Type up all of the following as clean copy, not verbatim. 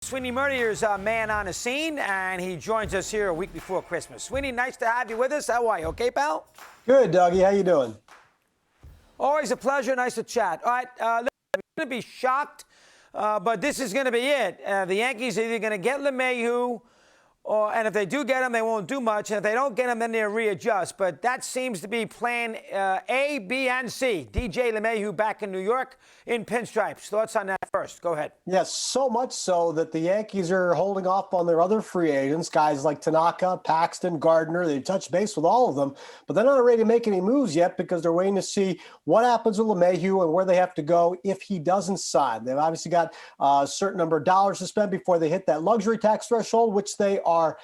Sweeney Murti is a man on the scene, and he joins us here a week before Christmas. Sweeney, nice to have you with us. How are you? Okay, pal? Good, Dougie. How you doing? Always a pleasure. Nice to chat. All right, I'm going to be shocked, but this is going to be it. The Yankees are either going to get LeMahieu, and if they do get him, they won't do much. And if they don't get him, then they'll readjust. But that seems to be plan A, B, and C. DJ LeMahieu back in New York in pinstripes. Thoughts on that first? Go ahead. Yes, so much so that the Yankees are holding off on their other free agents, guys like Tanaka, Paxton, Gardner. They've touched base with all of them, but they're not ready to make any moves yet because they're waiting to see what happens with LeMahieu and where they have to go if he doesn't sign. They've obviously got a certain number of dollars to spend before they hit that luxury tax threshold, which they are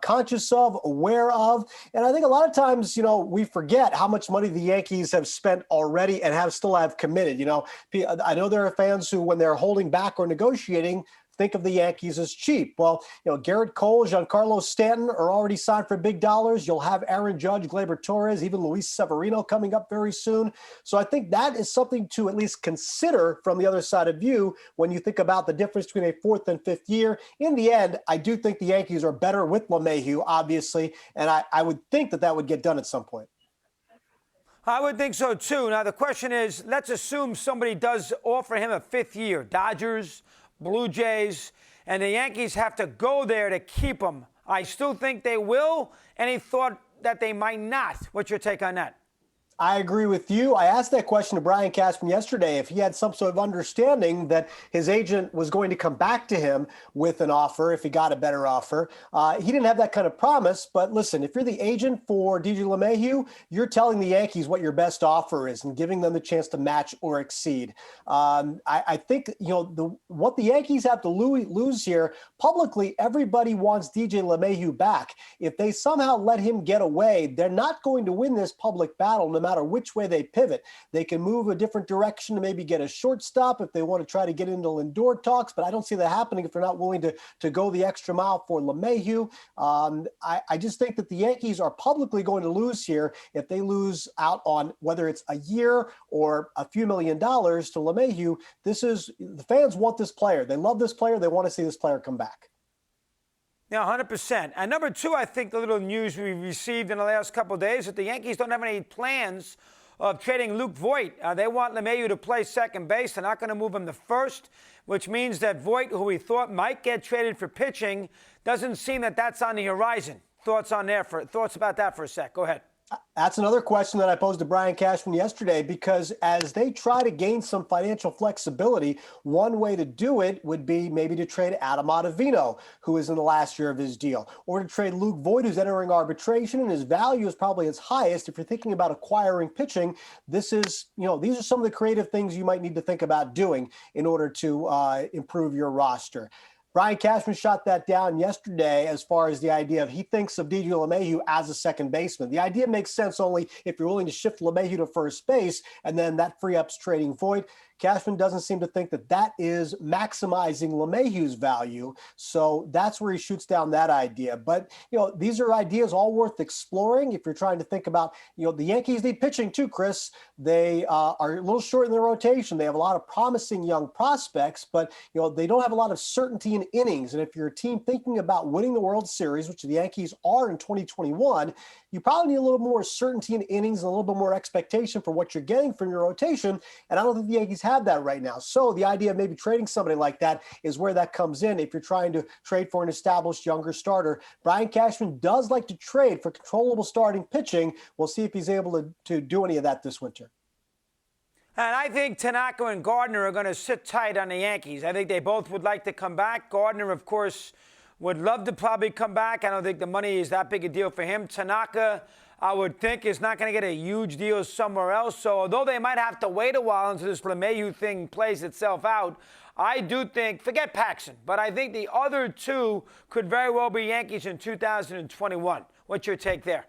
conscious of, aware of. And I think a lot of times, we forget how much money the Yankees have spent already and still have committed. I know there are fans who, when they're holding back or negotiating, think of the Yankees as cheap. Well, Garrett Cole, Giancarlo Stanton are already signed for big dollars. You'll have Aaron Judge, Gleyber Torres, even Luis Severino coming up very soon. So I think that is something to at least consider from the other side of view when you think about the difference between a fourth and fifth year. In the end, I do think the Yankees are better with LeMahieu, obviously, and I would think that would get done at some point. I would think so, too. Now, the question is, let's assume somebody does offer him a fifth year. Dodgers, Blue Jays, and the Yankees have to go there to keep him. I still think they will. Any thought that they might not? What's your take on that? I agree with you. I asked that question to Brian Cashman yesterday if he had some sort of understanding that his agent was going to come back to him with an offer if he got a better offer. He didn't have that kind of promise, but listen, if you're the agent for DJ LeMahieu, you're telling the Yankees what your best offer is and giving them the chance to match or exceed. I think, what the Yankees have to lose here, publicly, everybody wants DJ LeMahieu back. If they somehow let him get away, they're not going to win this public battle no matter which way they pivot. They can move a different direction to maybe get a shortstop if they want to try to get into Lindor talks, but I don't see that happening if they're not willing to go the extra mile for LeMahieu. I just think that the Yankees are publicly going to lose here if they lose out on whether it's a year or a few $1 million to LeMahieu. The fans want this player. They love this player. They want to see this player come back. Yeah, 100%. And number two, I think the little news we received in the last couple of days that the Yankees don't have any plans of trading Luke Voit. They want LeMahieu to play second base. They're not going to move him to first, which means that Voit, who we thought might get traded for pitching, doesn't seem that that's on the horizon. Thoughts about that for a sec. Go ahead. That's another question that I posed to Brian Cashman yesterday, because as they try to gain some financial flexibility, one way to do it would be maybe to trade Adam Ottavino, who is in the last year of his deal, or to trade Luke Voit, who's entering arbitration, and his value is probably its highest. If you're thinking about acquiring pitching, these are some of the creative things you might need to think about doing in order to improve your roster. Brian Cashman shot that down yesterday as far as the idea of he thinks of DJ LeMahieu as a second baseman. The idea makes sense only if you're willing to shift LeMahieu to first base, and then that free ups trading Voit. Cashman doesn't seem to think that is maximizing LeMahieu's value. So that's where he shoots down that idea. But, these are ideas all worth exploring if you're trying to think about, the Yankees need pitching too, Chris. They are a little short in their rotation. They have a lot of promising young prospects, but, they don't have a lot of certainty in innings. And if you're a team thinking about winning the World Series, which the Yankees are in 2021, you probably need a little more certainty in innings and a little bit more expectation for what you're getting from your rotation. And I don't think the Yankees have that right now. So the idea of maybe trading somebody like that is where that comes in if you're trying to trade for an established younger starter. Brian Cashman does like to trade for controllable starting pitching. We'll see if he's able to do any of that this winter. And I think Tanaka and Gardner are going to sit tight on the Yankees. I think they both would like to come back. Gardner, of course, would love to probably come back. I don't think the money is that big a deal for him. Tanaka, I would think, is not going to get a huge deal somewhere else. So although they might have to wait a while until this LeMahieu thing plays itself out, I do think, forget Paxton, but I think the other two could very well be Yankees in 2021. What's your take there?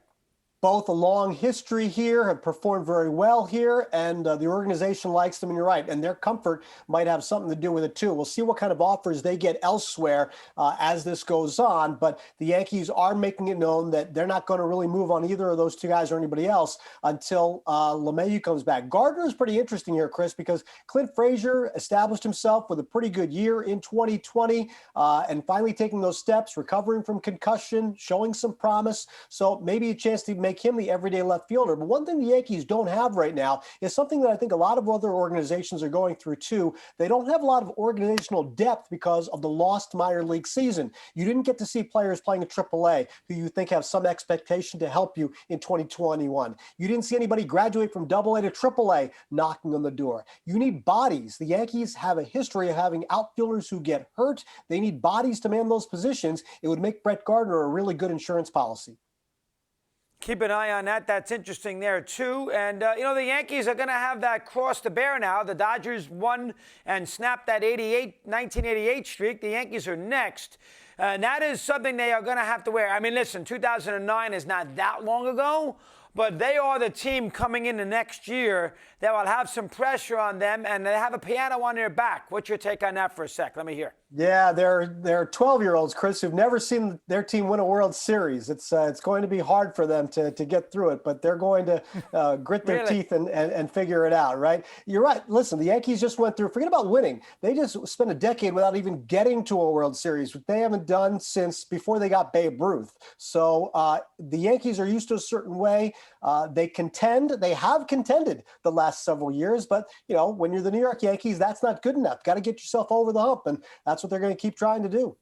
both a long history here, have performed very well here, and the organization likes them, and you're right. And their comfort might have something to do with it, too. We'll see what kind of offers they get elsewhere as this goes on. But the Yankees are making it known that they're not going to really move on either of those two guys or anybody else until LeMahieu comes back. Gardner is pretty interesting here, Chris, because Clint Frazier established himself with a pretty good year in 2020 and finally taking those steps, recovering from concussion, showing some promise. So maybe a chance to make him the everyday left fielder. But one thing the Yankees don't have right now is something that I think a lot of other organizations are going through too. They don't have a lot of organizational depth because of the lost minor league season. You didn't get to see players playing in AAA who you think have some expectation to help you in 2021. You didn't see anybody graduate from AA to AAA knocking on the door. You need bodies. The Yankees have a history of having outfielders who get hurt. They need bodies to man those positions. It would make Brett Gardner a really good insurance policy. Keep an eye on that. That's interesting there, too. And, the Yankees are going to have that cross to bear now. The Dodgers won and snapped that 1988 streak. The Yankees are next. And that is something they are going to have to wear. I mean, listen, 2009 is not that long ago, but they are the team coming into next year that will have some pressure on them, and they have a piano on their back. What's your take on that for a sec? Let me hear. Yeah, they're 12-year-olds, Chris, who've never seen their team win a World Series. It's going to be hard for them to get through it, but they're going to grit their teeth and figure it out, right? You're right. Listen, the Yankees just went through, forget about winning. They just spent a decade without even getting to a World Series, which they haven't done since before they got Babe Ruth. So the Yankees are used to a certain way. They contend. They have contended the last several years, but, when you're the New York Yankees, that's not good enough. Got to get yourself over the hump, and that's what they're going to keep trying to do.